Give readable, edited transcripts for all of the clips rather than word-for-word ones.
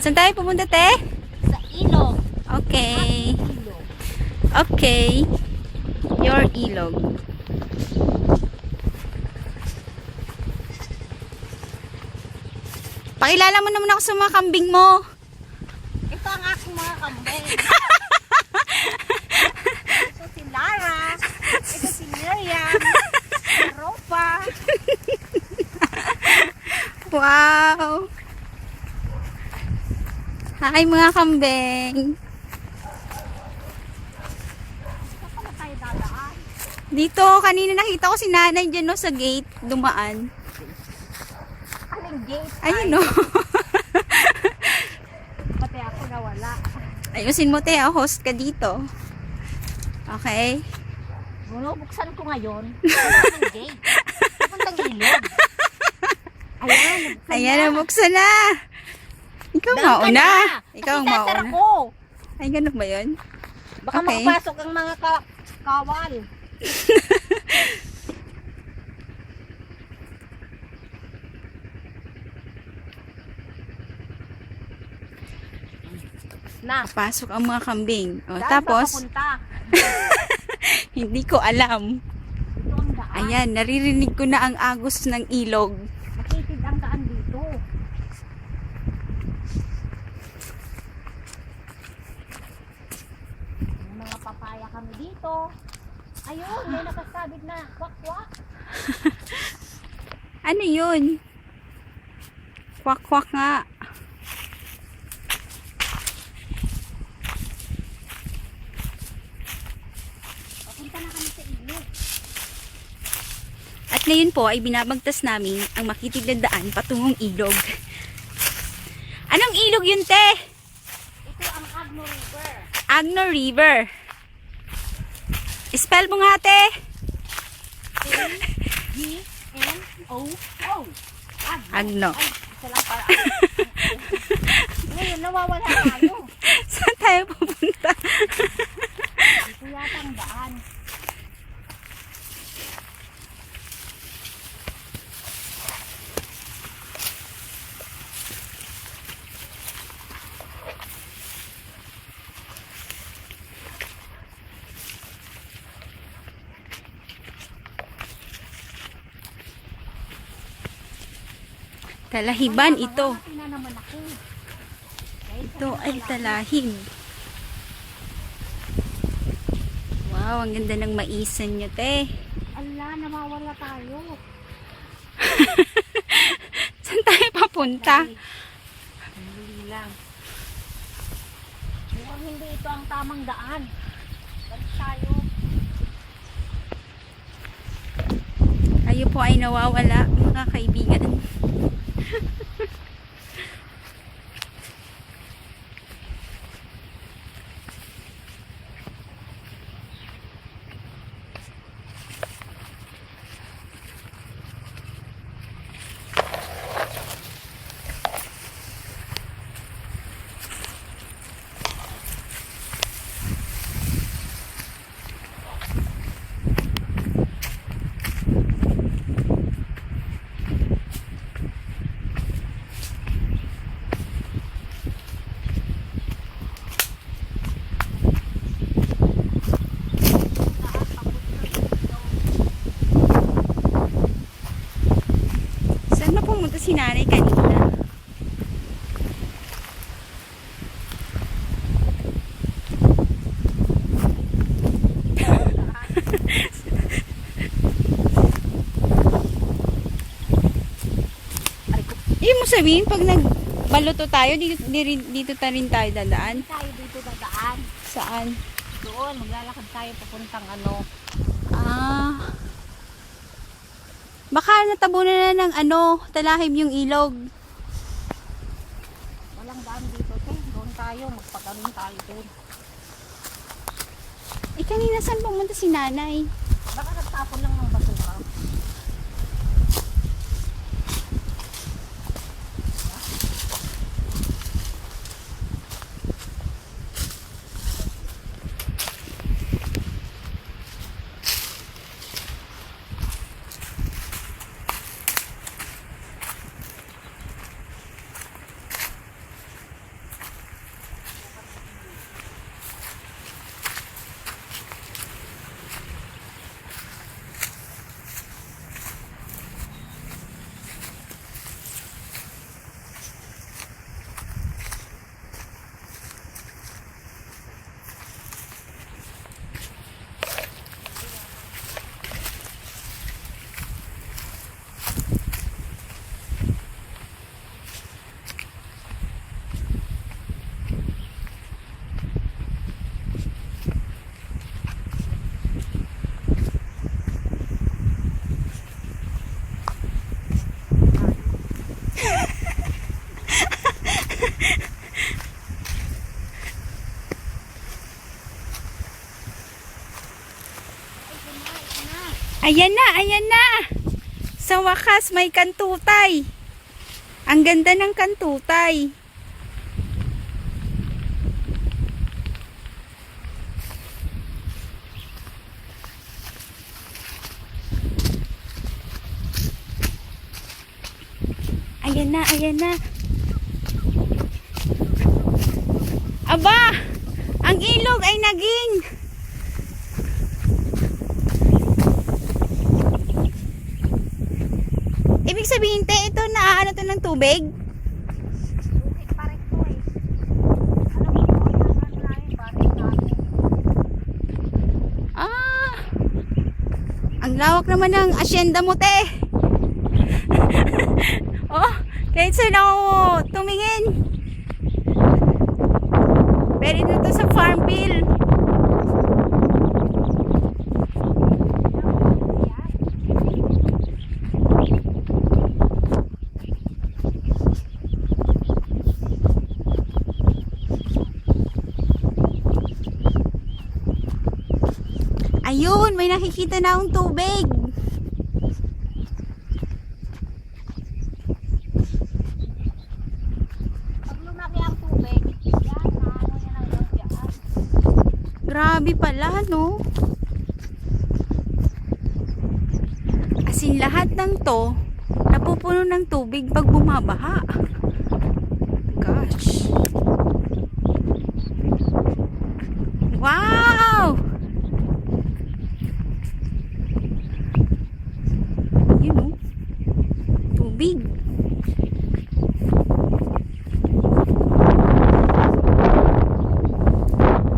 Saan tayo pupunta, te? Sa ilog. Okay. Ilog. Okay. Your ilog. Pakilala mo naman ako sa mga kambing mo. Ito ang aking mga kambing. Ito si Lara. Ito si Miriam. Si Ropa. Wow. Hi mga kambing. Ito pala tayo dadaan. Dito, kanina nakita ko si nanay dyan no, sa gate, dumaan. Aling gate. Ayun no. Pati ako nawala. Ayusin mo te, host ka dito. Okay. Buksan ko ngayon. Aling gate. Pupuntang ilog. Ayan. Ayan, nabuksan na. Ikaw mauna. Ikaw ang mauna. Ko. Ay, ganun ba yun? Baka Okay. makapasok ang mga kawal. Na. Pasok ang mga kambing. O, Saan tapos, ba papunta? hindi ko alam. Ito ang daan. Ayan, naririnig ko na ang agos ng ilog. Matitid ang daan dito. May mga papaya kami dito. Ayun, may nakasabit na kwak-kwak. Ano yun? Kwak-kwak nga. Papunta na kami sa ilog. At ngayon po ay binabagtas namin ang makitid na daan patungong ilog. Anong ilog yun, te? Ito ang Agno River. Agno River. Spell mo nga, te. A-G-N-O-O. Agno. Ay, isa lang para. Ngayon, nawawala tayo. Saan tayo pupunta? Ito yata ang daan. Talahiban ito. Mamati na naman ako. Ito ay talahib. Wow, ang ganda ng maisan nyo, te. Ala, nawawala tayo. Saan tayo papunta? Hindi lang. Mukhang hindi ito ang tamang daan. Balik tayo. Tayo po ay nawawala, mga kaibigan. Saan na pumunta si nanay kanina? Ibig mo sabihin, pag nagbaluto tayo, dito ta rin tayo dadaan? Tayo dito dadaan. Saan? Doon, maglalakad tayo papuntang ano. Ah. Baka natabunan na ng talahib yung ilog. Walang daan dito. Doon tayo, magpagaling tayo doon. Eh, kanina saan pumunta si nanay? Baka nagtapon lang ng basura. Ayan na, ayan na. Sa wakas, may kantutay. Ang ganda ng kantutay. Ayan na, ayan na. Aba! Ang ilog ay naging ibig sabihin, te, ito na ano to ng tubig? Tubig pa rin to eh. Alam mo, ano namin, bakit namin? Ah! Ang lawak naman ng asyenda mo, te. Oh, kahit saan ako tumingin. Pero ito to sa farm bill. Ayun, may nakikita na akong tubig. Pag lumaki ang tubig, yan, naano yan ang yan. Grabe pala, no? As in, lahat ng to, napupuno ng tubig pag bumabaha. Gosh. Wow! Yun, no? Tubig.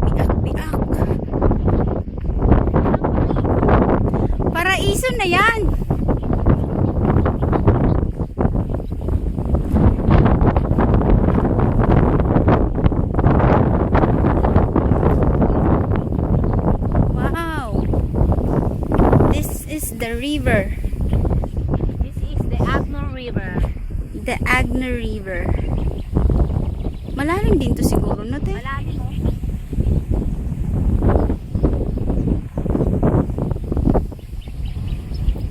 Biak-biak. Paraiso na yan. Wow. This is the river. This is the Agno River. The Agno River. Malalim din to siguro, no, te? Malalim mo.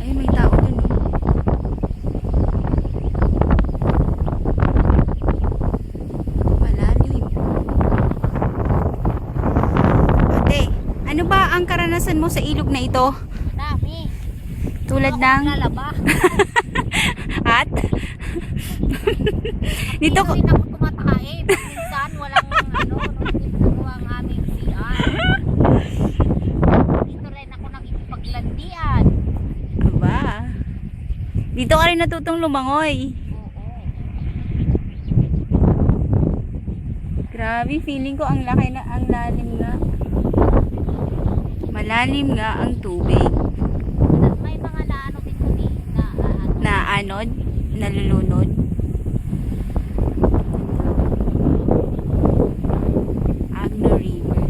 Ay, may tao dun, no? Malalim. Ate, ano ba ang karanasan mo sa ilog na ito? Dami. Tulad Ako ng... lalaba. At? Dito ko... Hindi rin ako tumatakain. Minsan walang ano, dito ko ang aming CR. Dito rin ako nakikipaglandian. Aba. Dito ka rin natutong lumangoy. Oo. Grabe, feeling ko ang laki na, ang lalim nga. Malalim nga ang tubig. May mga naano din kami na ano. Na anod, nalulunod. Agno River.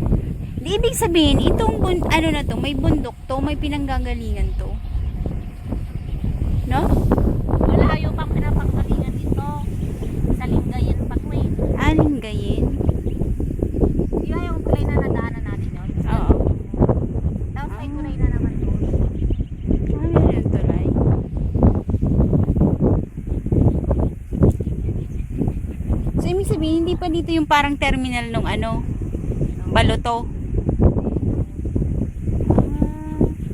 Di ibig sabihin, itong ano na to, may bundok to, may pinanggagalingan to. No? Malayo pang pinapanggalingan dito. Sa Lingayen pa to eh. Aling gayin. Di ba yung tulay na nadaanan natin yun? Oo. Tapos may tulay na naman doon. Ano yung tulay? So, ibig sabihin, hindi pa dito yung parang terminal nung ano, Baloto.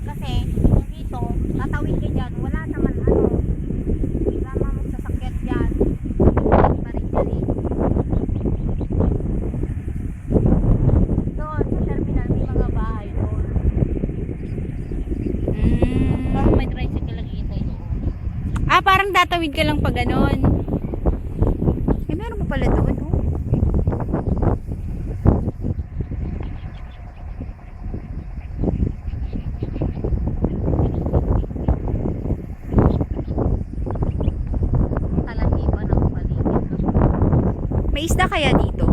Kasi kung dito, tatawid ka dyan, wala naman ano. Wala naman magsasakyan dyan. Pa rin dyan eh. Doon, sa terminal, may mga bahay doon. Parang may tricycle lang itay doon. Ah, parang tatawid ka lang pag ganon. Eh, meron pa pala doon, oh. Talahiban ang paligid. May isda kaya dito?